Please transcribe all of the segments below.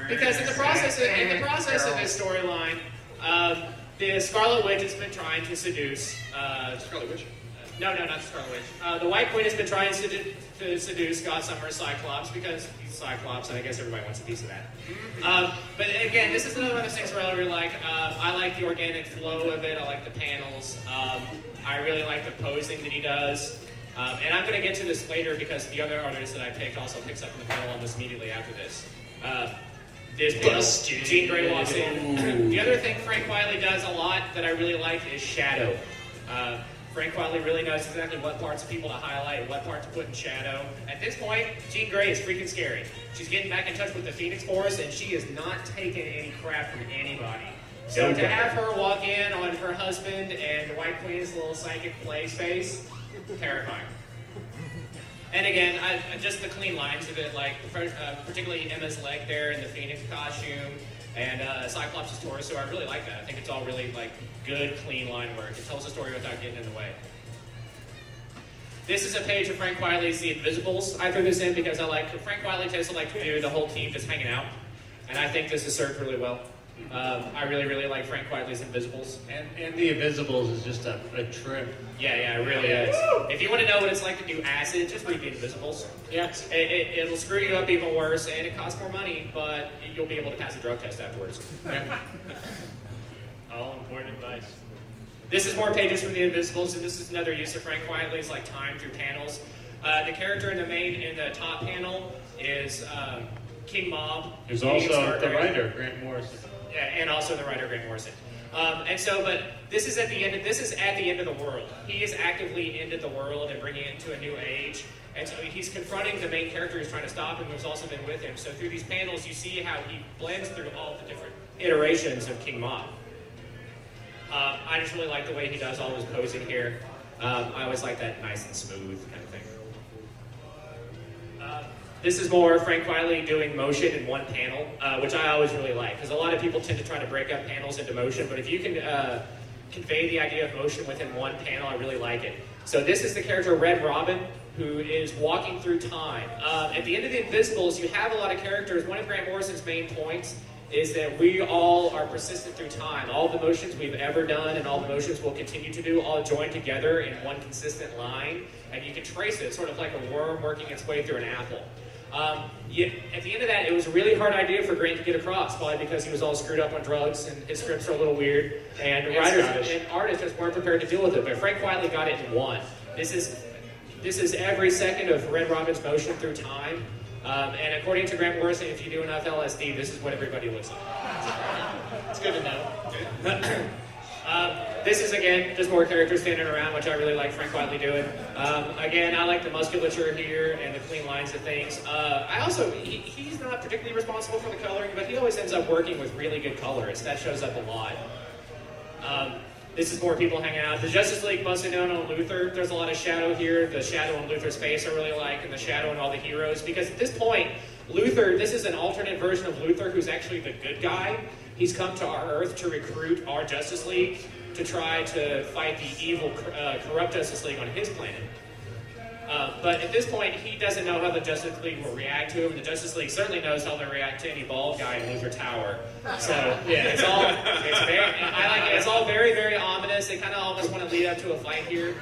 Because in the process of his storyline, the Scarlet Witch has been trying to seduce. Scarlet Witch? No, not the Scarlet Witch. The White Queen has been trying to seduce Scott Summers' Cyclops because he's Cyclops, and I guess everybody wants a piece of that. But again, this is another one of those things where I really like. I like the organic flow of it. I like the panels. I really like the posing that he does. And I'm going to get to this later because the other artist that I picked also picks up in the panel almost immediately after this. This panel, Jean Grey walks in. The other thing Frank Wiley does a lot that I really like is shadow. Frank Wiley really knows exactly what parts of people to highlight, what parts to put in shadow. At this point, Jean Grey is freaking scary. She's getting back in touch with the Phoenix Force, and she is not taking any crap from anybody. So to have her walk in on her husband and the White Queen's little psychic play space, terrifying. And again, just the clean lines of it, like particularly Emma's leg there in the Phoenix costume, and Cyclops' torso. I really like that. I think it's all really like good, clean line work. It tells a story without getting in the way. This is a page of Frank Wiley's The Invisibles. I threw this in because Frank Wiley tends to like to do the whole team just hanging out, and I think this has served really well. I really like Frank Wiley's Invisibles. And The Invisibles is just a trip. Yeah, it really is. If you want to know what it's like to do acid, just read The Invisibles. Yes. It'll screw you up even worse, and it costs more money, but you'll be able to pass a drug test afterwards. All important advice. This is more pages from The Invisibles, and this is another use of Frank Wiley's like time through panels. The character in the top panel is King Mob. Who's also the writer, Grant Morrison. Yeah, and also the writer Grant Morrison. But this is at the end. This is at the end of the world. He is actively ended the world and bringing it into a new age. And so he's confronting the main character who's trying to stop him, who's also been with him. So through these panels, you see how he blends through all the different iterations of King Mob. I just really like the way he does all his posing here. I always like that nice and smooth kind of thing. This is more Frank Wiley doing motion in one panel, which I always really like, because a lot of people tend to try to break up panels into motion, but if you can convey the idea of motion within one panel, I really like it. So this is the character Red Robin, who is walking through time. At the end of The Invisibles, you have a lot of characters. One of Grant Morrison's main points is that we all are persistent through time. All the motions we've ever done and all the motions we'll continue to do all join together in one consistent line, and you can trace it, sort of like a worm working its way through an apple. At the end of that, it was a really hard idea for Grant to get across, probably because he was all screwed up on drugs and his scripts are a little weird, and writers and artists just weren't prepared to deal with it. But Frank Wiley got it in one. This is every second of Red Robin's motion through time. And according to Grant Morrison, if you do enough LSD, this is what everybody looks like. It's good to know. This is, again, just more characters standing around, which I really like Frank Wiley doing. Again, I like the musculature here and the clean lines of things. He's not particularly responsible for the coloring, but he always ends up working with really good colorists. That shows up a lot. This is more people hanging out. The Justice League, mostly known on Luthor. There's a lot of shadow here. The shadow on Luthor's face I really like, and the shadow on all the heroes. Because at this point, Luthor, this is an alternate version of Luthor who's actually the good guy. He's come to our Earth to recruit our Justice League to try to fight the evil, corrupt Justice League on his planet. But at this point, he doesn't know how the Justice League will react to him. The Justice League certainly knows how they'll react to any bald guy in Luthor Tower. So yeah, it's all very, very ominous. They kind of almost want to lead up to a fight here,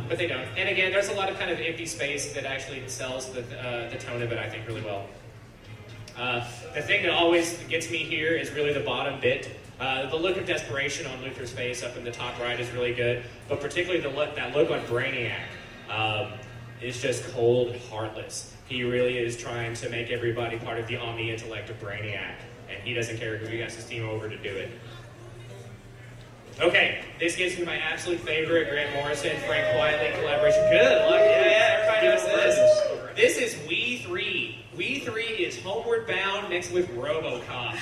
but they don't. And again, there's a lot of kind of empty space that actually sells the tone of it, I think, really well. The thing that always gets me here is really the bottom bit. The look of desperation on Luthor's face up in the top right is really good, but particularly that look on Brainiac. It's just cold, heartless. He really is trying to make everybody part of the omni-intellect of Brainiac, and he doesn't care who he has his team over to do it. Okay, this gets me my absolute favorite Grant Morrison, Frank Wiley collaboration. Good, look, yeah, everybody knows this. This is We 3. We 3 is Homeward Bound mixed with RoboCop.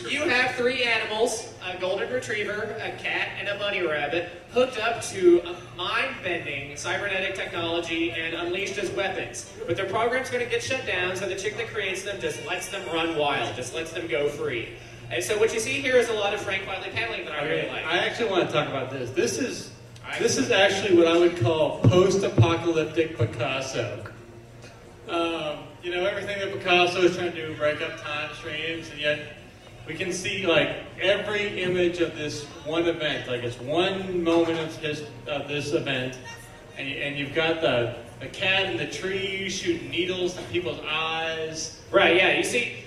You have 3 animals, a golden retriever, a cat, and a bunny rabbit, hooked up to a mind-bending cybernetic technology and unleashed as weapons. But their program's going to get shut down, so the chick that creates them just lets them run wild, just lets them go free. And so what you see here is a lot of Frank Wiley paneling that I really like. I actually want to talk about this. This is actually what I would call post-apocalyptic Picasso. you know, everything that Picasso is trying to do, break up time streams, and yet we can see like every image of this one event, like it's one moment of this event, and you've got the cat in the tree shooting needles in people's eyes. Right, yeah,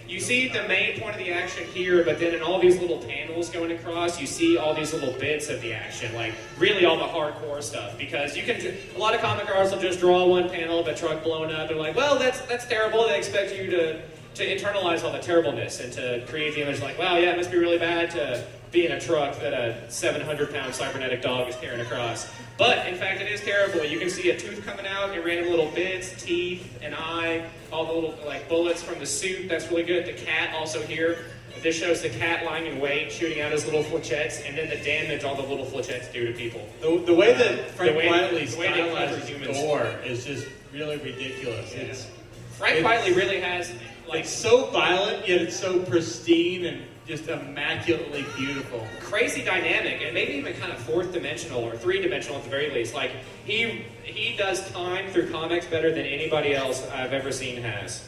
you see the main point of the action here, but then in all these little panels going across, you see all these little bits of the action, like really all the hardcore stuff, because you can, a lot of comic artists will just draw one panel of a truck blowing up, they're like, well, that's terrible, they expect you to internalize all the terribleness and to create the image like, wow, yeah, it must be really bad to be in a truck that a 700-pound cybernetic dog is carrying across. But, in fact, it is terrible. You can see a tooth coming out in random little bits, teeth, an eye, all the little like bullets from the suit. That's really good. The cat also here. This shows the cat lying in wait, shooting out his little flechettes, and then the damage all the little flechettes do to people. The way that Frank Whiteley stylizes gore is just really ridiculous. Yeah. Frank Whiteley really has... It's so violent, yet it's so pristine and just immaculately beautiful. Crazy dynamic, and maybe even kind of fourth-dimensional or three-dimensional at the very least. Like, he does time through comics better than anybody else I've ever seen has.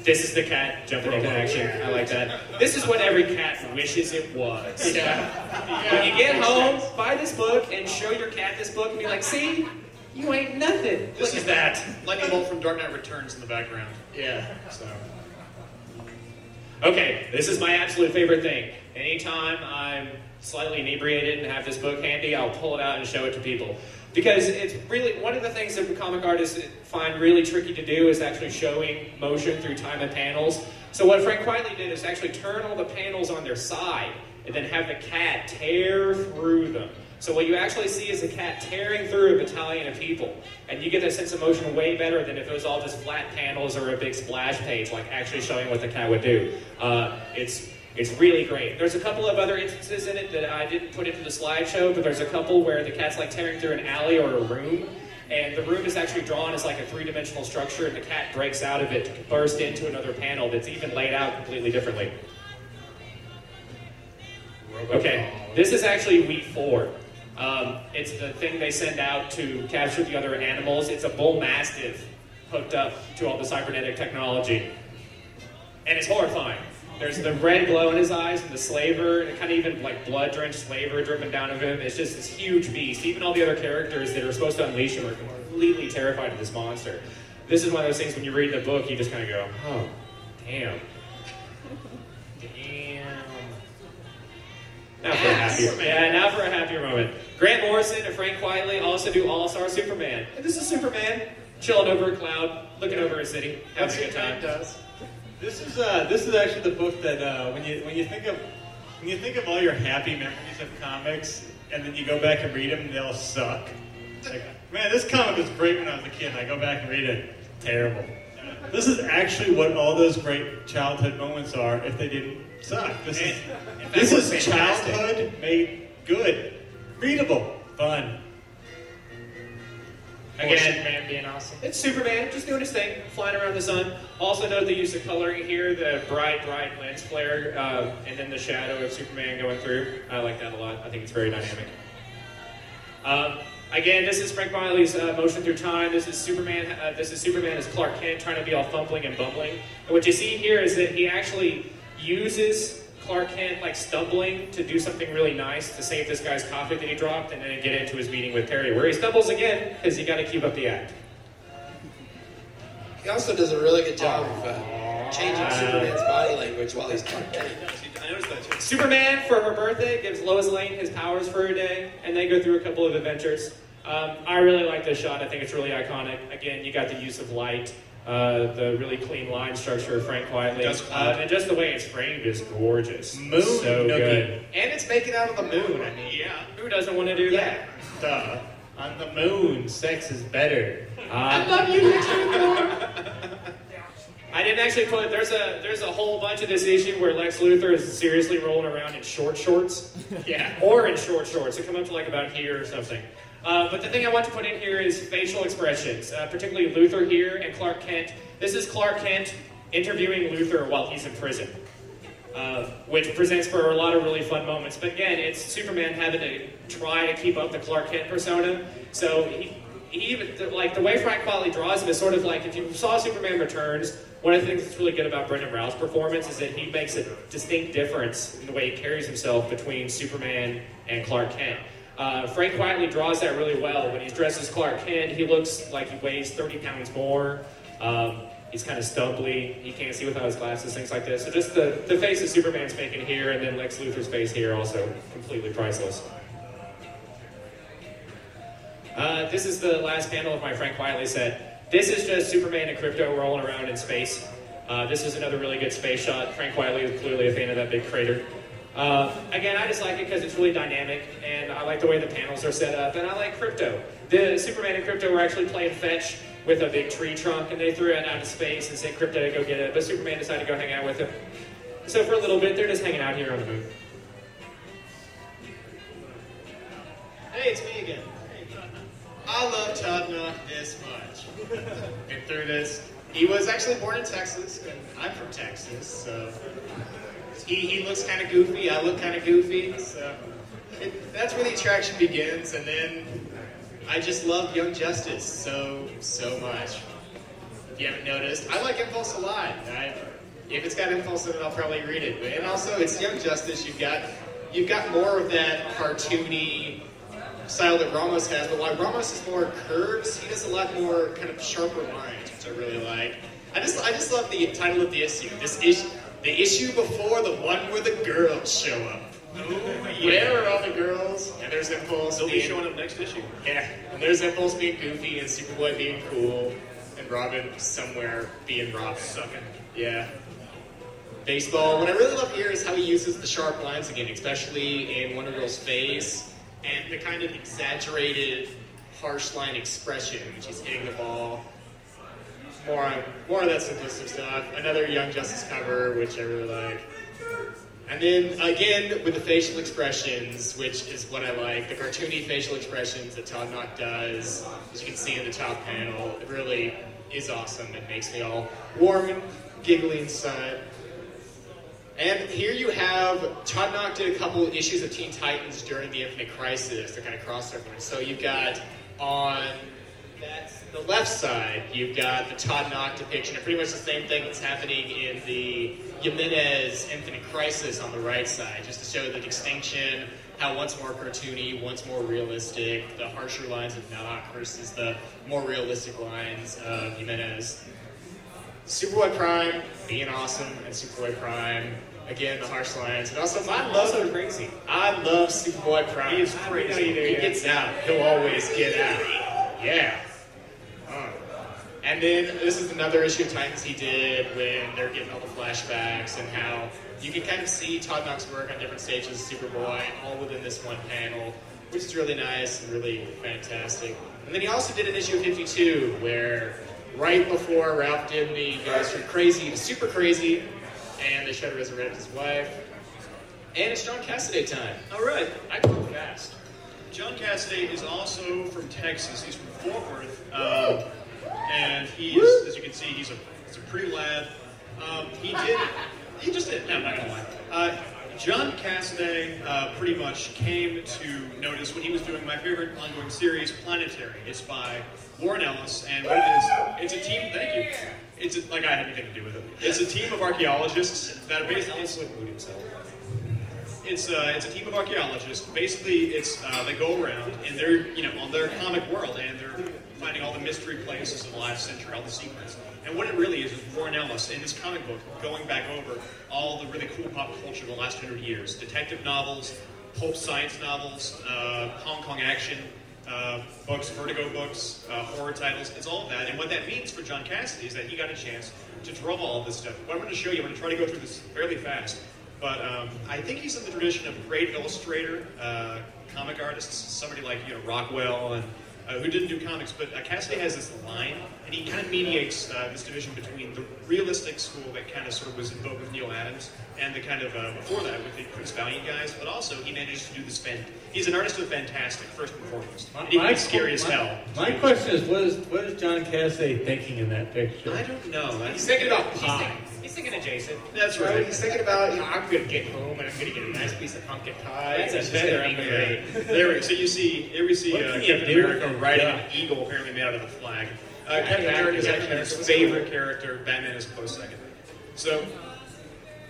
This is the cat jumping into action. I like that. This is what every cat wishes it was. Yeah. When you get home, buy this book and show your cat this book and be like, see? You ain't nothing. This is that. Lightning Bolt from Dark Knight Returns in the background. Yeah. So. Okay, this is my absolute favorite thing. Anytime I'm slightly inebriated and have this book handy, I'll pull it out and show it to people. Because it's really, one of the things that comic artists find really tricky to do is actually showing motion through time and panels. So what Frank Whiteley did is actually turn all the panels on their side and then have the cat tear through them. So what you actually see is a cat tearing through a battalion of people. And you get that sense of motion way better than if it was all just flat panels or a big splash page, like actually showing what the cat would do. It's really great. There's a couple of other instances in it that I didn't put into the slideshow, but there's a couple where the cat's like tearing through an alley or a room, and the room is actually drawn as like a three-dimensional structure, and the cat breaks out of it to burst into another panel that's even laid out completely differently. Okay, this is actually week 4. It's the thing they send out to capture the other animals. It's a bull mastiff hooked up to all the cybernetic technology. And it's horrifying. There's the red glow in his eyes and the slaver, and kind of even like blood-drenched slaver dripping down of him. It's just this huge beast. Even all the other characters that are supposed to unleash him are completely terrified of this monster. This is one of those things when you read the book, you just kind of go, oh, damn. Now for a happier moment. Grant Morrison and Frank Whiteley also do All-Star Superman. And this is Superman chilling over a cloud, looking over a city, having a good time. This is actually the book that when you think of all your happy memories of comics, and then you go back and read them, and they all suck. Like, man, this comic was great when I was a kid, and I go back and read it. Terrible. This is actually what all those great childhood moments are if they didn't suck. This is childhood made good, readable, fun. Again, Superman being awesome. It's Superman, just doing his thing, flying around the sun. Also note the use of coloring here, the bright lens flare, and then the shadow of Superman going through. I like that a lot. I think it's very dynamic. Again, this is Frank Whiteley's motion through time. This is Superman as Clark Kent trying to be all fumbling and bumbling. And what you see here is that he actually uses Clark Kent like stumbling to do something really nice to save this guy's coffee that he dropped and then get into his meeting with Terry, where he stumbles again because you got to keep up the act. He also does a really good job of changing Superman's body language while he's Clark Kent. I noticed that too. Superman, for her birthday, gives Lois Lane his powers for a day, and they go through a couple of adventures. I really like this shot. I think it's really iconic. Again, you got the use of light, the really clean line structure of Frank Whiteley, and just the way it's framed is gorgeous. Moon, so good. And it's making out of the moon. I mean, yeah. Who doesn't want to do that? Duh. On the moon, sex is better. I love you, Lex Luthor. I didn't actually put. There's a whole bunch of this issue where Lex Luthor is seriously rolling around in short shorts. Yeah. Or in short shorts. They come up to like about here or something. But the thing I want to put in here is facial expressions, particularly Luthor here and Clark Kent. This is Clark Kent interviewing Luthor while he's in prison, which presents for a lot of really fun moments. But again, it's Superman having to try to keep up the Clark Kent persona. So the way Frank Quitely draws him is sort of like, if you saw Superman Returns, one of the things that's really good about Brendan Routh's performance is that he makes a distinct difference in the way he carries himself between Superman and Clark Kent. Frank Quitely draws that really well. When he's dressed as Clark Kent, he looks like he weighs 30 pounds more. He's kind of stumbly. He can't see without his glasses, things like this. So just the face that Superman's making here, and then Lex Luthor's face here, also completely priceless. This is the last panel of my Frank Quitely set. This is just Superman and Krypto rolling around in space. This is another really good space shot. Frank Quitely is clearly a fan of that big crater. Again, I just like it because it's really dynamic, and I like the way the panels are set up, and I like Krypto. The Superman and Krypto were actually playing fetch with a big tree trunk, and they threw it out of space and sent Krypto to go get it, but Superman decided to go hang out with him. So for a little bit, they're just hanging out here on the moon. Hey, it's me again. I love Todd Knock this much. Been through this. He was actually born in Texas, and I'm from Texas, so he looks kind of goofy. I look kind of goofy, so that's where the attraction begins. And then I just love Young Justice so much. If you haven't noticed, I like Impulse a lot. If it's got Impulse in it, I'll probably read it. And also, it's Young Justice. You've got more of that cartoony style that Ramos has, but while Ramos is more curves, he does a lot more kind of sharper lines, which I really like. I just love the title of the issue. The issue before the one where the girls show up. Oh, yeah. Where are all the girls? And there's Impulse. They'll be showing up next issue. Yeah, and there's Impulse being goofy and Superboy being cool, and Robin somewhere being Robin. Sucking. Yeah. Baseball. What I really love here is how he uses the sharp lines again, especially in Wonder Girl's face, and the kind of exaggerated, harsh line expression when she's hitting the ball. More of that simplistic stuff. Another Young Justice cover, which I really like. And then, again, with the facial expressions, which is what I like, the cartoony facial expressions that Todd Knock does, as you can see in the top panel, it really is awesome. It makes me all warm and giggly inside. And here you have, Todd Knock did a couple issues of Teen Titans during the Infinite Crisis. They're kind of cross-referenced. So you've got on the left side, you've got the Todd Knock depiction of pretty much the same thing that's happening in the Jimenez Infinite Crisis on the right side, just to show the distinction, how one's more cartoony, one's more realistic, the harsher lines of Knock versus the more realistic lines of Jimenez. Superboy Prime being awesome, and Superboy Prime, again, the harsh lines. And also, I love Superboy Prime. He is crazy. He gets out. He'll always get out. Yeah. And then this is another issue of Titans he did when they're getting all the flashbacks and how you can kind of see Todd Knock's work on different stages of Superboy all within this one panel, which is really nice and really fantastic. And then he also did an issue of 52 where right before Ralph Dibny goes from crazy to super crazy and they try to resurrect his wife. And it's John Cassaday time. All right. I go fast. John Cassaday is also from Texas. He's from Fort Worth. And he is, as you can see, he's a pretty lad. He just did. No, I'm not gonna lie. John Cassaday pretty much came to notice when he was doing my favorite ongoing series, Planetary. It's by Warren Ellis, and what it is, it's a team. Thank you. It's like I had anything to do with it. It's a team of archaeologists that are basically. It's a team of archaeologists. Basically, they go around and they're on their comic world and they're finding all the mystery places of the last century, all the secrets. And what it really is Warren Ellis in this comic book going back over all the really cool pop culture of the last 100 years: detective novels, pulp science novels, Hong Kong action books, Vertigo books, horror titles. It's all of that. And what that means for John Cassaday is that he got a chance to draw all of this stuff. What I'm going to show you, I'm going to try to go through this fairly fast. But I think he's in the tradition of great illustrator, comic artists, somebody like Rockwell, and who didn't do comics. But Cassaday has this line and he kind of mediates this division between the realistic school that kind of sort of was in vogue with Neil Adams, and the kind of before that with the Chris Valiant guys. But also he manages to do this. He's an artist of fantastic first and foremost. And he can be scary as hell. My question is, what is John Cassidy thinking in that picture? I don't know. He's thinking about pie. He's thinking of Jason. That's Right? right. He's thinking about, I'm going to get home and I'm going to get a nice piece of pumpkin pie. That's It's a just feather gonna be I'm great. great. There we go. So you see What can you Captain do America with riding that? an eagle apparently made out of the flag. Captain America is actually his favorite character. Batman is a close second. So,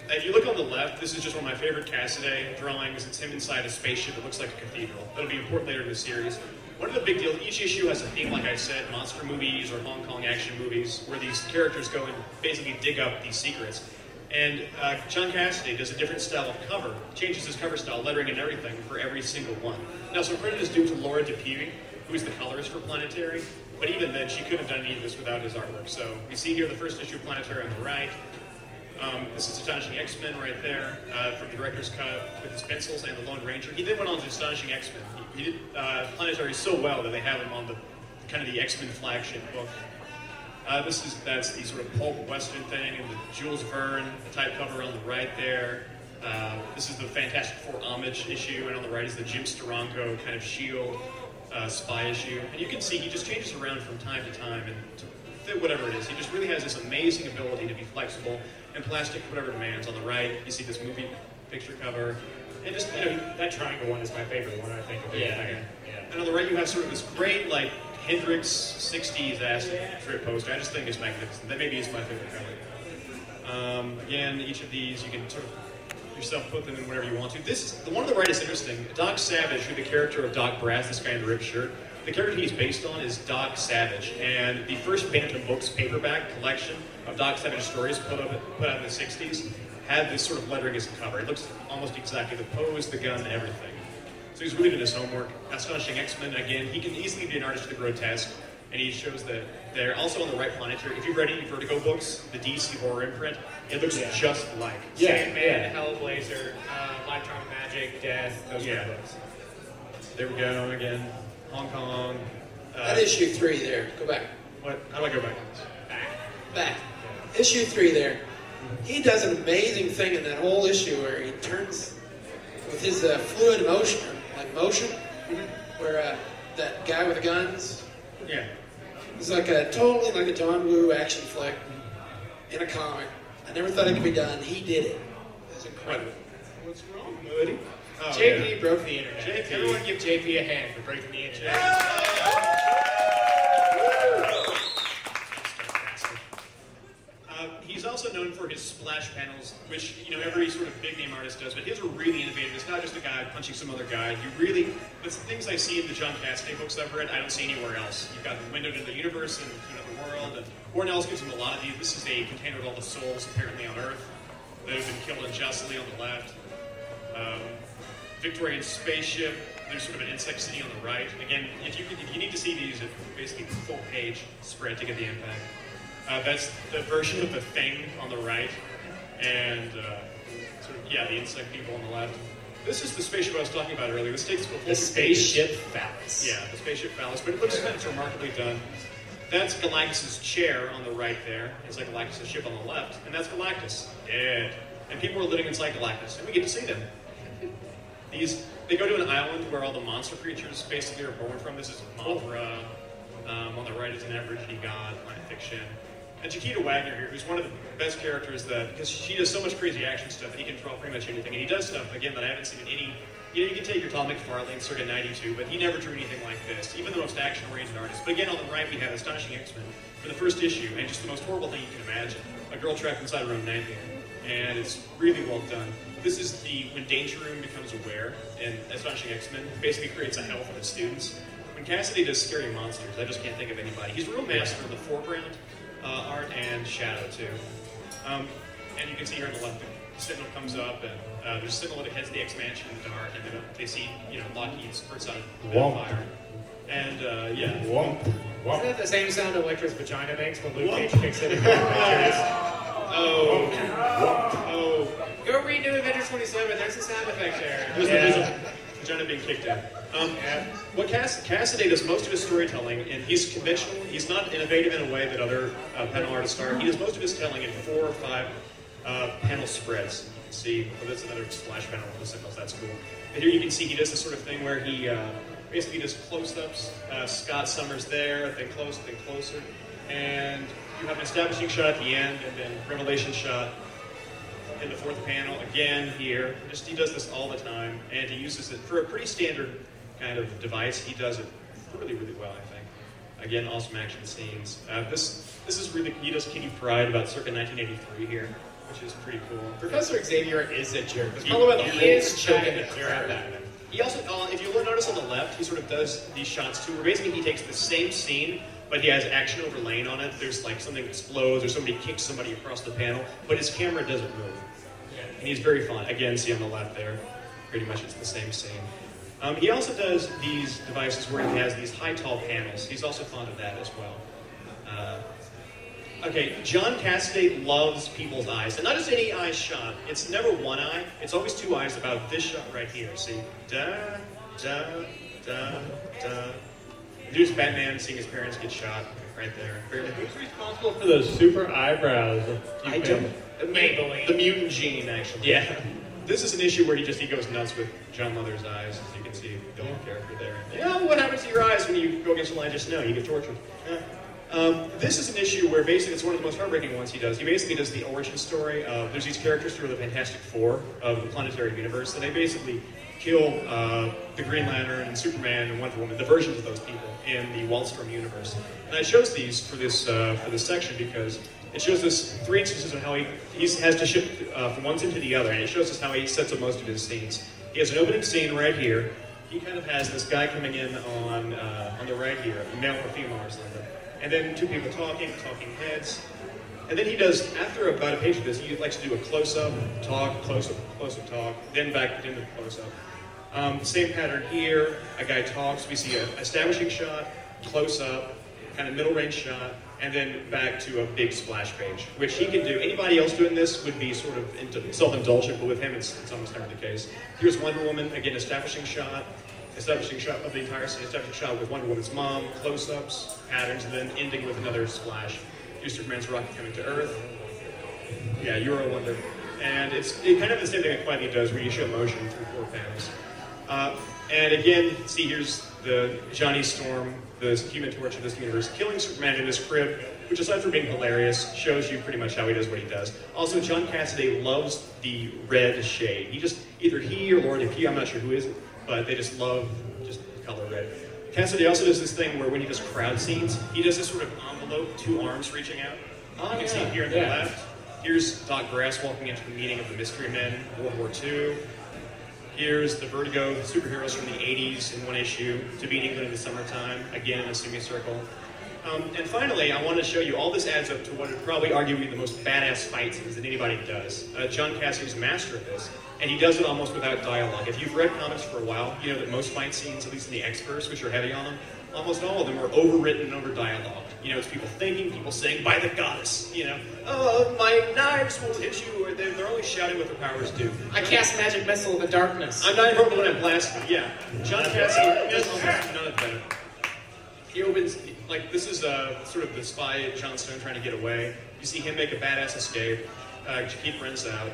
if you look on the left, this is just one of my favorite Cassidy drawings. It's him inside a spaceship that looks like a cathedral. That'll be important later in the series. One of the big deals, each issue has a theme, like I said, monster movies or Hong Kong action movies, where these characters go and basically dig up these secrets. And John Cassidy does a different style of cover, changes his cover style, lettering and everything for every single one. Now, some credit is due to Laura Dupuy, who is the colorist for Planetary, but even then, she couldn't have done any of this without his artwork. So, you see here the first issue of Planetary on the right. This is Astonishing X-Men right there from the director's cut with his pencils and the Lone Ranger. He then went on to Astonishing X-Men. He did Planetary so well that they have him on the kind of the X-Men flagship book. That's the sort of pulp western thing, and the Jules Verne type cover on the right there. This is the Fantastic Four homage issue, and on the right is the Jim Steranko kind of Shield spy issue. And you can see he just changes around from time to time and to fit whatever it is. He just really has this amazing ability to be flexible and plastic for whatever demands. On the right, you see this movie picture cover. And just, That triangle one is my favorite one, I think. yeah. And on the right, you have sort of this great, like, Hendrix 60s acid trip poster. I just think it's magnificent. That maybe is my favorite cover. Again, each of these, you can sort of yourself put them in whatever you want to. The one on the right is interesting. Doc Savage, who the character of Doc Brass, this guy in the ripped shirt, the character he's based on is Doc Savage. And the first Bantam Books paperback collection of Doc Savage stories put out in the 60s had this sort of lettering as a cover. It looks almost exactly the pose, the gun, everything. So he's really done his homework. Astonishing X-Men, again, he can easily be an artist of the grotesque, and he shows that there. Also on the right, Planetary, if you've read any Vertigo books, the DC horror imprint, it looks just like. Sandman, Hellblazer, Lifetime of Magic, Death, those kind of books. There we go, again, Hong Kong. At issue 3 there. Go back. What? How do I go back? Back. Issue 3 there. He does an amazing thing in that whole issue where he turns with his fluid motion, motion, where that guy with the guns. Yeah. It's like totally like a John Woo action flick in a comic. I never thought it could be done. He did it. It's incredible. What's wrong, buddy? Oh, JP broke the internet. JP. Everyone give JP a hand for breaking the internet. He's also known for his splash panels, which every sort of big name artist does, but his are really innovative. It's not just a guy punching some other guy. It's the things I see in the John Cassidy books I've read, I don't see anywhere else. You've got the window to the universe and the world, and Ornell's gives him a lot of these. This is a container with all the souls apparently on Earth that have been killed unjustly on the left. Victorian spaceship. There's sort of an insect city on the right. Again, if you need to see these, it's basically full page spread to get the impact. That's the version of the Thing on the right, and the insect people on the left. This is the spaceship I was talking about earlier. This takes the full Spaceship Phallus. Yeah, the spaceship Phallus, but it looks remarkably done. That's Galactus' chair on the right there. It's like Galactus' ship on the left, and that's Galactus. Dead. And people are living inside Galactus, and we get to see them. They go to an island where all the monster creatures basically are born from. This is Mothra. On the right is an Aborigine god, Planet Fiction. And Chiquita Wagner here, who's one of the best characters because she does so much crazy action stuff, and he can draw pretty much anything. And he does stuff, again, that I haven't seen in any... You can take your Todd McFarlane, circa 92, but he never drew anything like this, even the most action-oriented artist. But again, on the right, we have Astonishing X-Men for the first issue, and just the most horrible thing you can imagine. A girl trapped inside her own nightmare. And it's really well done. This is when Danger Room becomes aware, and Astonishing X-Men basically creates a hell for the students. When Cassidy does Scary Monsters, I just can't think of anybody. He's a real master of the foreground, art and shadow too. And you can see here on the left, the Sentinel comes up, and there's a Sentinel that heads the X-Mansion in the dark, and then they see, Lockheed spurts out a fire. And, Womp. Isn't that the same sound Electra's vagina makes when Luke Cage kicks it in Avengers? Oh. Go redo Avengers 27, there's the sound effect there. vagina being kicked in. What Cassidy does most of his storytelling, and he's conventional. He's not innovative in a way that other panel artists are. He does most of his telling in 4 or 5 panel spreads. See, well, that's another splash panel with the symbols. That's cool. And here you can see he does this sort of thing where he basically does close-ups. Scott Summers there, then close, then closer, and you have an establishing shot at the end, and then revelation shot in the 4th panel again here. He does this all the time, and he uses it for a pretty standard kind of device. He does it really, really well, I think. Again, awesome action scenes. This is really, he does Kitty Pryde about circa 1983 here, which is pretty cool. Professor Xavier is a jerk. He is choking the crap out of him. He also, if you notice on the left, he sort of does these shots too, where basically he takes the same scene, but he has action overlaying on it. There's like something explodes, or somebody kicks somebody across the panel, but his camera doesn't move. And he's very fun. Again, see on the left there, pretty much it's the same scene. He also does these devices where he has these high, tall panels. He's also fond of that as well. Okay, John Cassidy loves people's eyes. And not just any eye shot. It's never one eye. It's always 2 eyes about this shot right here. See? Da, da, da, da. Here's Batman seeing his parents get shot right there. Who's responsible for those super eyebrows? I don't. Maybelline. The mutant gene, actually. Yeah. This is an issue where he goes nuts with John Leather's eyes, as you can see, the whole character there. Yeah, what happens to your eyes when you go against Elijah Snow? You get tortured. This is an issue where basically it's one of the most heartbreaking ones he does. He basically does the origin story of, there's these characters through the Fantastic Four of the planetary universe, and they basically kill the Green Lantern and Superman and Wonder Woman, the versions of those people in the Wallstrom universe. And I chose these for this section because it shows us 3 instances of how he has to shift from one scene to the other, and it shows us how he sets up most of his scenes. He has an opening scene right here. He kind of has this guy coming in on the right here, a male or female or something. And then 2 people talking heads. And then he does, after about a page of this, he likes to do a close-up, talk, close-up, talk, then back into the close-up. Same pattern here, a guy talks, we see an establishing shot, close-up, kind of middle-range shot, and then back to a big splash page, which he can do. Anybody else doing this would be sort of self-indulgent, but with him it's almost never the case. Here's Wonder Woman, again, establishing shot of the entire scene, establishing shot with Wonder Woman's mom, close-ups, patterns, and then ending with another splash. Here's Superman's rocket coming to Earth. Yeah, you're a wonder. And it's kind of the same thing that Quietly does, where you show motion through 4 panels. And again, see here's the Johnny Storm, the Human Torch of this universe, killing Superman in his crib, which aside from being hilarious, shows you pretty much how he does what he does. Also, John Cassidy loves the red shade. Either he or Lord P, I'm not sure who is it, but they just love just the color red. Cassidy also does this thing where when he does crowd scenes, he does this sort of envelope, 2 arms reaching out. You can see it here on the left. Here's Doc Grass walking into the meeting of the Mystery Men, World War II. Here's the Vertigo superheroes from the 80s in 1 issue, To Be in England in the Summertime, again in a semicircle. And finally, I want to show you, all this adds up to what would probably arguably the most badass fight scenes that anybody does. John Cassidy's a master of this, and he does it almost without dialogue. If you've read comics for a while, you know that most fight scenes, at least in the X-verse, which are heavy on them, almost all of them are overwritten and over-dialogued. You know, it's people thinking, people saying, by the goddess, you know, oh, my knives will hit you, or they're only shouting what their powers do. I cast magic missile in the darkness. I'm not invulnerable when I'm blasting, yeah. John Cassidy does almost none of that. He opens, like, this is sort of the spy Jon Stone trying to get away. You see him make a badass escape. Keith runs out.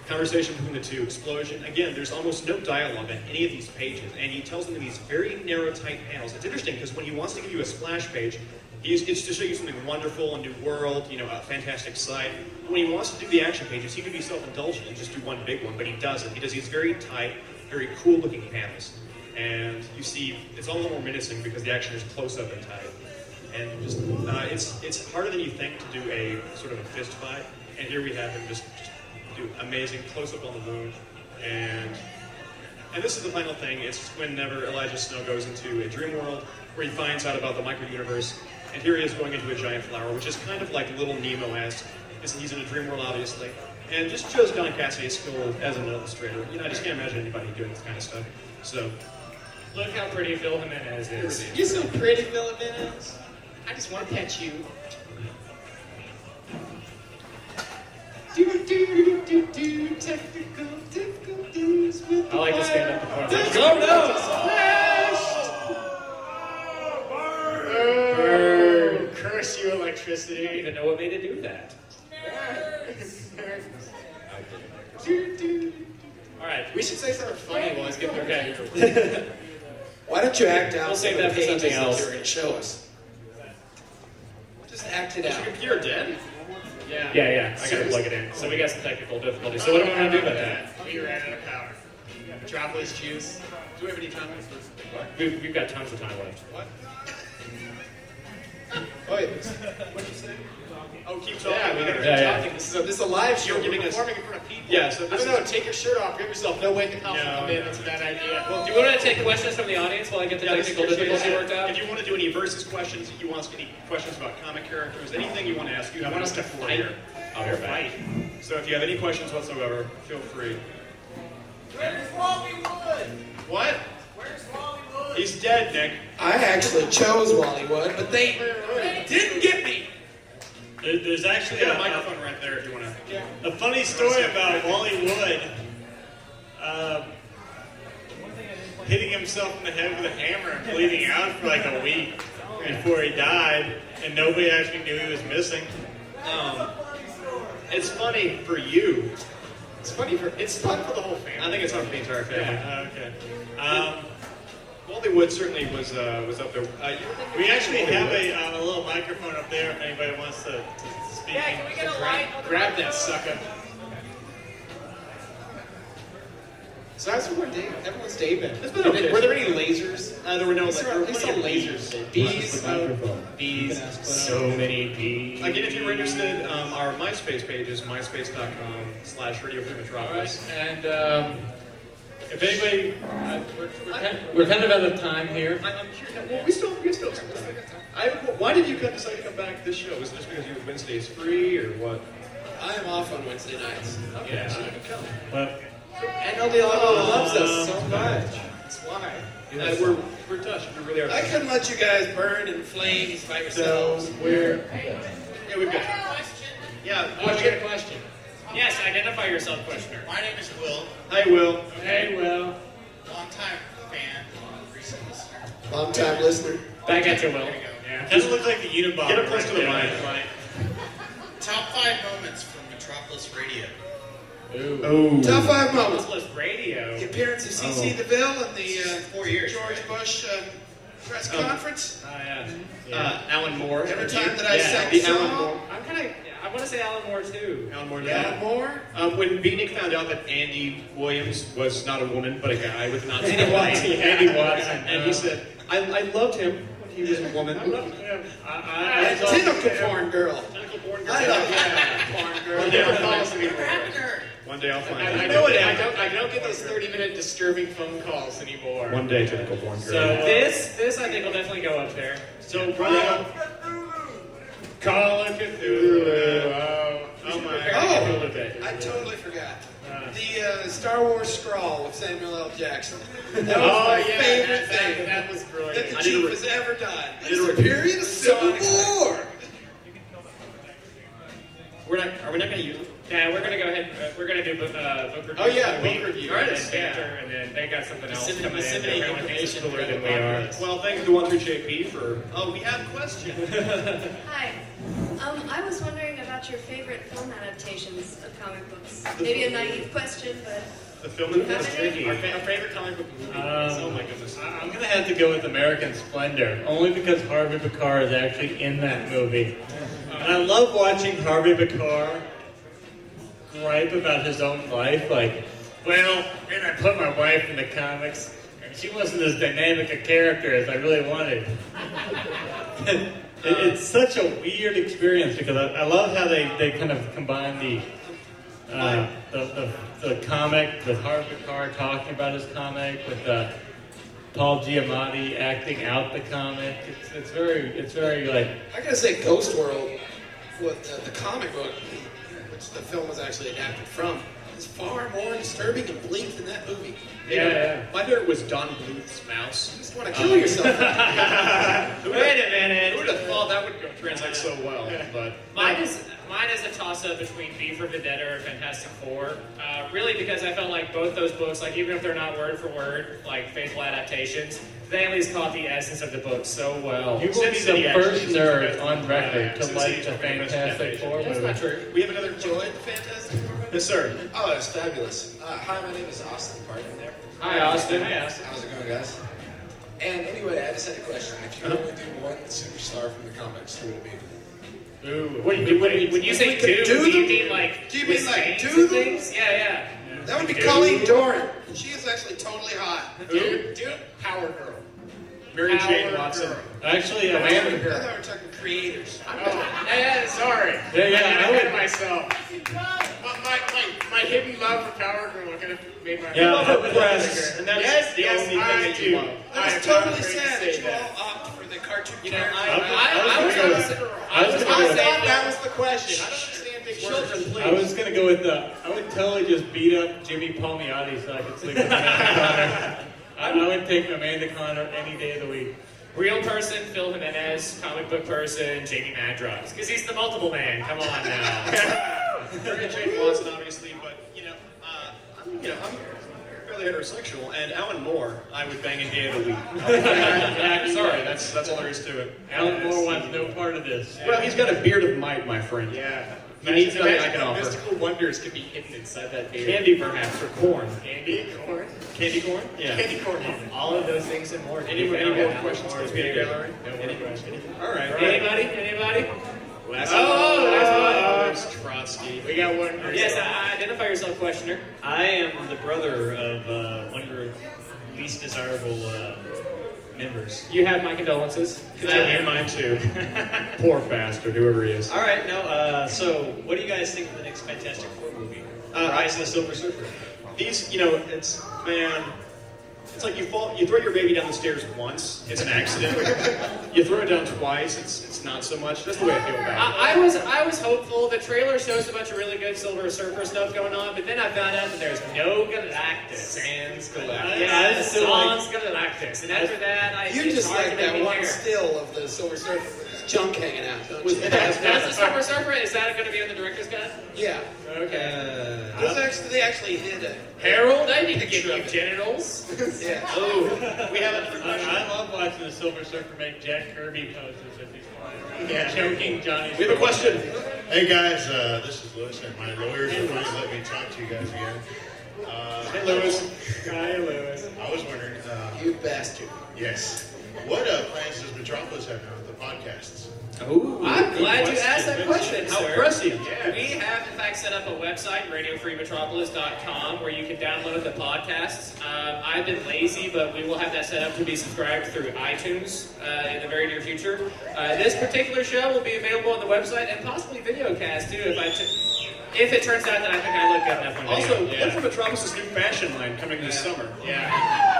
Conversation between the 2, explosion. Again, there's almost no dialogue on any of these pages, and he tells them in these very narrow, tight panels. It's interesting because when he wants to give you a splash page, it's to show you something wonderful, a new world, you know, a fantastic sight. When he wants to do the action pages, he could be self-indulgent and just do one big one, but he doesn't. He does these very tight, very cool-looking panels. And you see, it's all a little more menacing because the action is close-up and tight. And just, it's harder than you think to do a sort of a fist fight. And here we have him just do amazing close-up on the wound. And this is the final thing. It's whenever Elijah Snow goes into a dream world where he finds out about the micro-universe. And here he is going into a giant flower, which is kind of like Little Nemo-esque. He's in a dream world, obviously. And just shows John Cassidy's skill as an illustrator. You know, I just can't imagine anybody doing this kind of stuff. So, Look how pretty Phil Jimenez is. You're so pretty, Phil Jimenez. I just want to pet you. Technical difficulty. I like to stand up to performance. Oh no! Burn! Curse you, electricity. I don't even know what made it do that. All right. We should say something funny while it's getting Okay. Why don't you act out We'll save some of that the for something pages that else. you're going to show us? Just act it Is out. your computer dead? Yeah. I gotta plug it in. So we got some technical difficulties. So what do we want to do about that? We ran out of power. Metropolis juice. Do we have any time for what? We've got tons of time left. What? Oh, yeah. What'd you say? Oh, keep talking. Yeah, we gotta keep Yeah. talking. This is a live show. You're giving We're us- performing in front of people. Yeah, so I this don't know. is- Take your shirt off. Give yourself no way the cops will No, come in. no. That's a bad idea. Well, do you want to take questions from the audience while I get the technical difficulty worked out? If you want to do any versus questions, if you want any questions about comic characters, anything you want to ask, you want us to for fight? here. I'll be back. So if you have any questions whatsoever, feel free. Where's Wally Wood? What? Where's Wally Wood? He's dead, Nick. I actually chose Wally Wood, but they didn't get me. There's actually You got a microphone right there if you want to. a funny story about Wally Wood hitting himself in the head with a hammer and bleeding out for like a week before he died, and nobody actually knew he was missing. It's funny for you. It's fun for the whole family. I think it's fun for the entire family. Okay. Wally Wood certainly was up there. We actually have a little microphone up there if anybody wants to speak. Yeah, can we get a light? Grab that sucker. So how's everyone's day been? It's been okay. Were there any lasers? There were no. There were plenty of lasers. Bees. Bees. So many bees. Again, if you're interested, our MySpace page is myspace.com/Radio Free Metropolis. And if anybody, we're kind of out of time here. I'm curious. Well, we still. Why did you decide to come back to this show? Was it just because Wednesday's free, or what? I am off on Wednesday nights. Okay, so you can come. But And nobody loves us so much. That's why. We're touched. We really are. I couldn't let you guys burn in flames by yourselves. Yeah, we've got. Yeah. What's your question? Yes, identify yourself, questioner. My name is Will. Hi, Will. Hey, Will. Long time fan, recent listener. Long time listener. Back at you, Will. There you go. it doesn't look like the Unabomber. Get up close to the right mic. there. Top 5 moments from Metropolis Radio. Oh. Top 5 moments. Metropolis Radio. The appearance of C.C. DeVille and the 4 years. George Bush press conference. Alan Moore. Every time that I sang the a Alan song. Moore. I want to say Alan Moore too. Alan Moore. Alan Moore. When Beatnik found out that Andy Williams was not a woman but a guy with Nazi Andy Watson. Andy Watson, and he said, "I loved him when he was a woman." I loved him. Tentacle porn girl. Tentacle born I love that porn girl. One day I'll find it. Whatever happened to her? One day I'll find I it. know it. I don't get those 30-minute disturbing phone calls anymore. One day, tentacle born girl. So this I think will definitely go up there. So Brian, Call of Cthulhu. Oh my Oh, bit. I totally forgot. The Star Wars scrawl with Samuel L. Jackson. That was my favorite thing That was that brilliant. the I did Chief a- has ever done. did a- It's the period of Civil War. Are we not going to use it? Yeah, we're gonna go ahead. We're gonna do book review. Oh, yeah, this week. book review. Right, Yes, banter, and then they got something else coming in. disseminate They're gonna think it's information cooler than we throughout the are. podcast. Well, thanks to 1-3JP for. Oh, we have questions. Hi. I was wondering about your favorite film adaptations of comic books. Maybe a naive question, but The film do you and have that's any? tricky. Our favorite comic book movie. Oh my goodness. I'm gonna have to go with American Splendor, only because Harvey Pekar is actually in that movie. And I love watching Harvey Pekar gripe about his own life, like, well, man, I put my wife in the comics, and she wasn't as dynamic a character as I really wanted. It's such a weird experience because I love how they kind of combine the comic with Harvey Pekar talking about his comic with Paul Giamatti acting out the comic. It's very like. I gotta say, Ghost World, with the comic book, which the film was actually adapted from, is far more disturbing and bleak than that movie. Yeah. My favorite was Don Bluth's Mouse. You just want to kill yourself. Wait a minute. Who would have thought that would translate so well? But Mine is. Mine is a toss-up between V for Vendetta or Fantastic Four. Really because I felt like both those books, like even if they're not word for word, like faithful adaptations, they at least caught the essence of the book so well. You will be the first nerd on record to like the Fantastic Four movie. That's not true. We have another joy Fantastic Four? Yes, sir. Oh, it's fabulous. Hi, my name is Austin Parton there. Hi, Austin. How's it going, guys? And anyway, I just had a question. If you could only do one superstar from the comics, who would it be? Ooh, when you say do you mean like Do you with mean like stains do and them? things? Yeah. That would be Colleen Doran. She is actually totally hot. Dude, Power Girl. Mary Jane Power Watson. Girl. Actually, I Amanda. thought we were talking creators. Yeah, sorry. Yeah, I hit myself. My hidden love for Power Girl kind of made my Yeah, love I her would- breasts, and that's the only thing that you love. That's totally sad that you all opt for the cartoon character. I was I gonna go thought that was the question. I don't understand big words. I was gonna go with I would totally just beat up Jimmy Palmiotti so I could sleep with Amanda Connor. I would take Amanda Connor any day of the week. Real person, Phil Jimenez. Comic book person, Jamie Madrox. Because he's the multiple man. Come on now. Mary Jane Watson, obviously, but I'm fairly heterosexual, and Alan Moore, I would bang any day of the week. Sorry, that's all there is to it. Alan Moore wants no part of this. Well, he's got a beard of might, my friend. Yeah. He needs nothing I can Imagine offer. mystical wonders could be hidden inside that beard. Candy perhaps, or corn. Candy corn. Candy corn? Yeah. Candy corn. All of those things and more. Any more questions for Peter Gallery? Any questions? All right. Anybody? Last Last one. Trotsky. We got one. Yes, identify yourself, questioner. I am the brother of one of your least desirable members. You have my condolences. And mine too. Poor bastard, whoever he is. All right, so what do you guys think of the next Fantastic Four movie? Rise of the Silver Surfer. These, it's like you throw your baby down the stairs once, it's an accident. You throw it down twice, it's not so much. That's the way I feel about it. I was hopeful. The trailer shows a bunch of really good Silver Surfer stuff going on, but then I found out that there's no Galactus. Sans Galactus. Yeah, Sans Galactus. And after that, You just like that one still of the Silver Surfer with his junk hanging out, don't you? That's the Silver Surfer. Is that going to be in the director's cut? Yeah. Okay. They actually did it. Harold, I need to give you genitals. Yeah. Oh, we have I love watching the Silver Surfer make Jack Kirby poses as he's flying. Yeah, choking Johnny. We have a question. Hey guys, this is Lewis, and my lawyers have finally let me talk to you guys again. Hey, Lewis. Hi, Lewis. I was wondering, You bastard. yes, what plans does Metropolis have now with the podcasts? I'm glad you asked that question, How sir. impressive. We have, in fact, set up a website, radiofreemetropolis.com, where you can download the podcasts. I've been lazy, but we will have that set up to be subscribed through iTunes in the very near future. This particular show will be available on the website and possibly videocast, too, if it turns out that I think I look good enough on video. Also, look for Metropolis' new fashion line coming this summer. Yeah.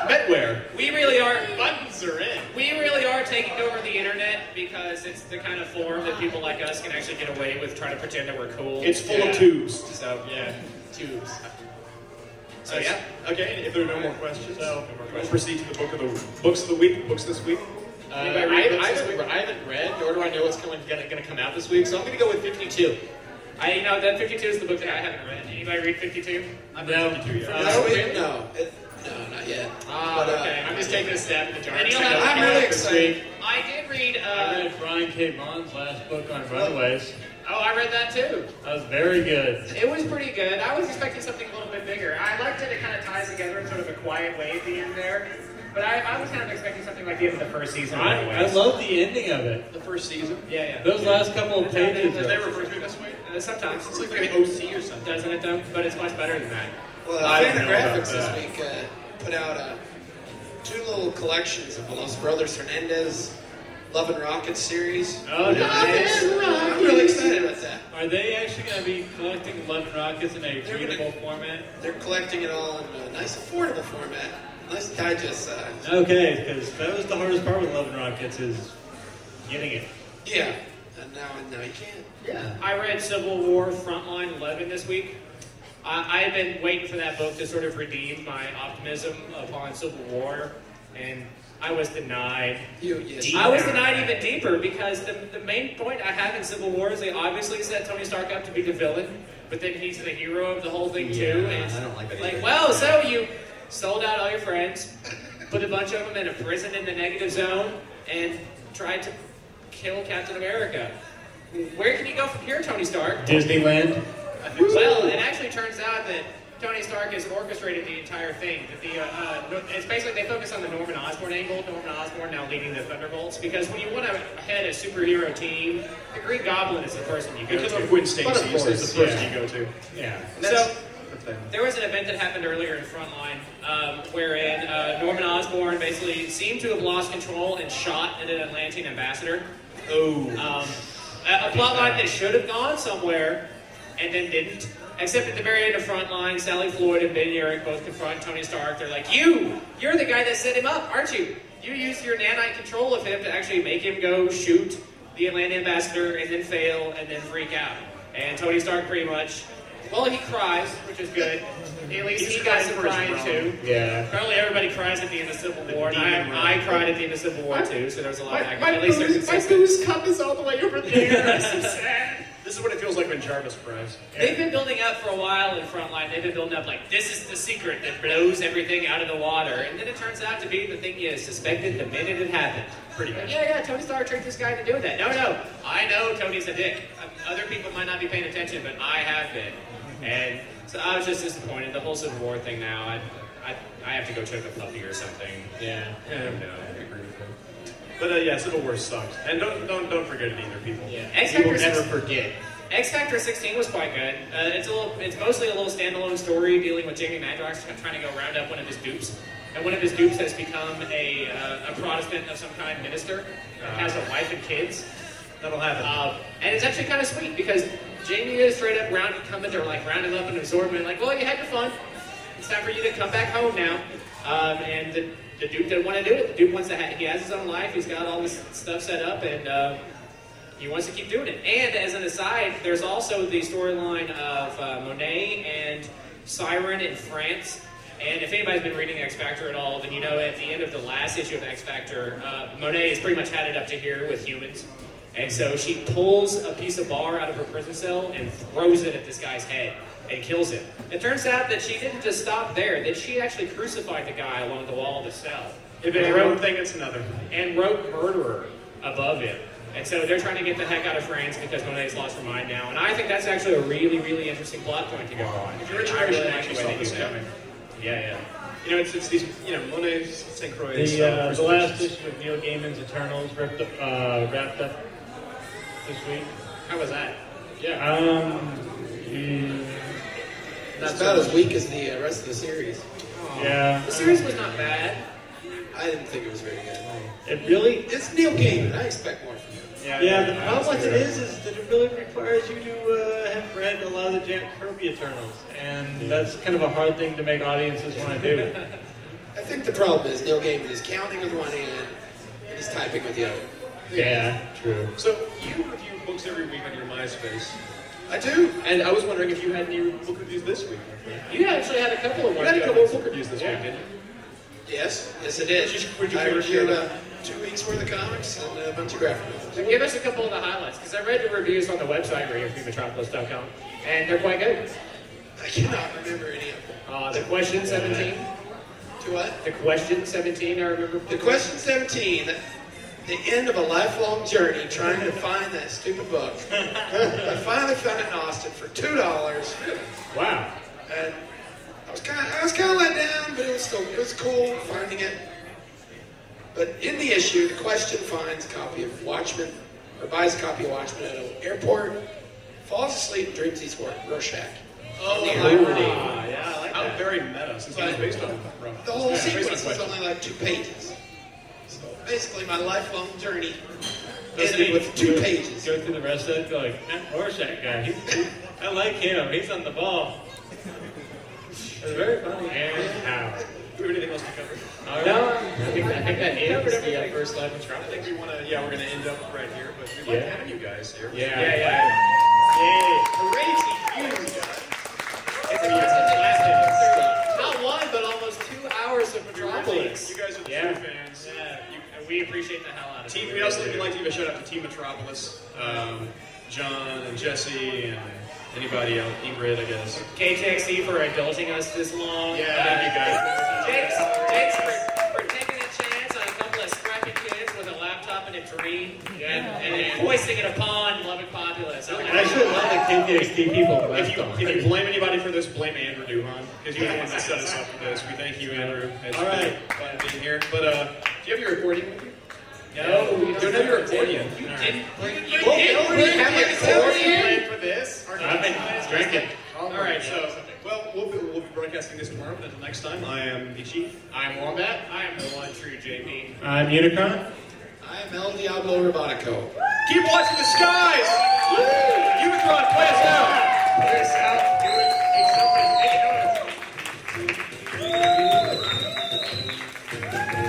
Metwear. We really are. Buttons are in. We really are taking over the internet because it's the kind of form that people like us can actually get away with trying to pretend that we're cool. It's full of tubes. So, tubes. So, yeah. Okay, if there are no more questions, we'll proceed to the books of the week, books this week. I haven't read, nor do I know what's going to come out this week, so I'm going to go with 52. That 52 is the book that I haven't read. Anybody read 52? I've read 52 yet. No, not yet. Okay. I'm just taking a stab in the dark. And you'll So have- I'm really excited. I did read. I read Brian K. Vaughan's last book on Runaways. Oh, I read that too. That was very good. It was pretty good. I was expecting something a little bit bigger. I liked it. It kind of ties together in sort of a quiet way at the end there. But I was kind of expecting something like the end of the first season. I love the ending of it. The first season. Yeah. Those last couple of pages. They refer to it this way. Sometimes. It's like an OC or something. Doesn't it though? But it's much better than that. Well, I don't know Fantagraphics this about week put out two little collections of the Los Brothers Hernandez Love and Rockets series. Oh, nice. I'm really excited about that. Are they actually going to be collecting Love and Rockets in a readable format? They're collecting it all in a nice, affordable format. Nice digest size. Okay, because that was the hardest part with Love and Rockets is getting it. Yeah. And now you can. Yeah. I read Civil War Frontline 11 this week. I've been waiting for that book to sort of redeem my optimism upon Civil War, and I was denied. Yes. I was denied even deeper because the main point I have in Civil War is they obviously set Tony Stark up to be the villain, but then he's the hero of the whole thing too. And I don't like that. like, well, so you sold out all your friends, put a bunch of them in a prison in the negative zone, and tried to kill Captain America. Where can you go from here, Tony Stark? Disneyland. Well, it actually turns out that Tony Stark has orchestrated the entire thing. That it's basically they focus on the Norman Osborn angle. Norman Osborn now leading the Thunderbolts because when you want to head a superhero team, the Green Goblin is the person you go Because to. of Gwen Stacy is the first you go to. Yeah. So there was an event that happened earlier in Frontline wherein Norman Osborn basically seemed to have lost control and shot at an Atlantean ambassador. Oh. A plot line that should have gone somewhere and then didn't. Except at the very end of Frontline, Sally Floyd and Ben Urich both confront Tony Stark. They're like, you're the guy that set him up, aren't you? You used your nanite control of him to actually make him go shoot the Atlantean ambassador and then fail and then freak out. And Tony Stark pretty much, well, he cries, which is good. At least he got some crying too. Yeah. Apparently everybody cries at the end of Civil War, and I cried at the end of Civil War too, so there's a lot of that. At least they're consistent. My booze cup is all the way over there. That's so sad. This is what it feels like when Jarvis cries. They've been building up for a while in Frontline. They've been building up like, this is the secret that blows everything out of the water. And then it turns out to be the thing you suspected the minute it happened. Pretty much. Yeah, Tony Stark tricked this guy into doing that. No, I know Tony's a dick. Other people might not be paying attention, but I have been. And so I was just disappointed. The whole Civil War thing now, I have to go choke a puppy or something. Yeah. No, I agree with him. But yeah, Civil War sucked. And don't forget it either, people. Yeah. You will never forget. X Factor 16 was quite good. It's mostly a little standalone story dealing with Jamie Madrox trying to go round up one of his dupes. And one of his dupes has become a Protestant of some kind minister, has a wife and kids. That'll happen. And it's actually kind of sweet because Jamie is straight up rounding up and absorbing it. Like, well, you had your fun. It's time for you to come back home now. And the dupe didn't want to do it. The dupe wants to he has his own life. He's got all this stuff set up, and he wants to keep doing it. And as an aside, there's also the storyline of Monet and Siren in France. And if anybody's been reading X Factor at all, then you know at the end of the last issue of X Factor, Monet has pretty much had it up to here with humans. And so she pulls a piece of bar out of her prison cell and throws it at this guy's head and kills him. It turns out that she didn't just stop there, that she actually crucified the guy along the wall of the cell. If it's one thing, it's another. And wrote murderer above him. And so they're trying to get the heck out of France because Monet's lost her mind now. And I think that's actually a really, really interesting plot point to go on. If you're a really actually saw this coming. Yeah. You know, it's these, Monet, St. Croix. The last issue of Neil Gaiman's Eternals wrapped up this week. How was that? Yeah. Not about as weak as the rest of the series. Yeah. The series was not bad. I didn't think it was very good. It really... It's Neil Gaiman. I expect more from him. Yeah, the problem with it is that it really requires you to have read a lot of the Jack Kirby Eternals. And that's kind of a hard thing to make audiences want to do. I think the problem is Neil Gaiman is counting with one hand and he's typing with the other. Yeah, true. So you review books every week on your MySpace. I do. And I was wondering if you had any book reviews this week. You actually had a couple of You had a couple of book reviews this week, didn't you? Yes, it is. I reviewed 2 weeks worth of comics and a bunch of graphic novels. So give us a couple of the highlights, because I read the reviews on the website, Metropolis.com, and they're quite good. I cannot remember any of them. The Question 17. To what? The Question 17, I remember. The Question 17, the end of a lifelong journey trying to find that stupid book. I finally found it in Austin for $2. Wow. And I was kind of let down, but it was cool finding it. But in the issue, the Question finds a copy of Watchmen, or buys a copy of Watchmen at an airport, falls asleep and dreams he's Rorschach. Oh, yeah, I like that. Very meta, since it was based on the whole sequence is only like 2 pages. So basically, my lifelong journey ended with 2 pages. Go through the rest of it, go like, that Rorschach guy, I like him, he's on the ball. It's very funny. And how? Do we have anything else to cover? No, I think that ends the first live Metropolis. I think we want to, we're going to end up right here, but we like having you guys here. Yeah. Yay. Crazy huge. It's lasted not 1, but almost 2 hours of Metropolis. You guys are the true fans. Yeah. We appreciate the hell out of it. We also would like to give a shout out to Team Metropolis, John and Jesse and anybody else, Ingrid, I guess. KTXT for indulging us this long. Yeah, thank you guys. Jakes for taking a chance on a couple of scrappy kids with a laptop and a dream, and hoisting it upon Lubbock populace. I actually love the KTXT people. If you blame anybody for this, blame Andrew Duhan, because you're the one that set us up for this. We thank you, Andrew. It's All right. fun being here. But do you have your recording with you? No, you don't have your accordion. You didn't bring You didn't bring your accordion for this? I've been drinking. All right, so, well, we'll be broadcasting this tomorrow, but until next time, I am the Chief. I'm Wombat. I am the one true JP. I'm Unicron. I am El Diablo Robotico. Keep watching the skies! Unicron, play us out! Play us out. Do it. Make something. Make it noise.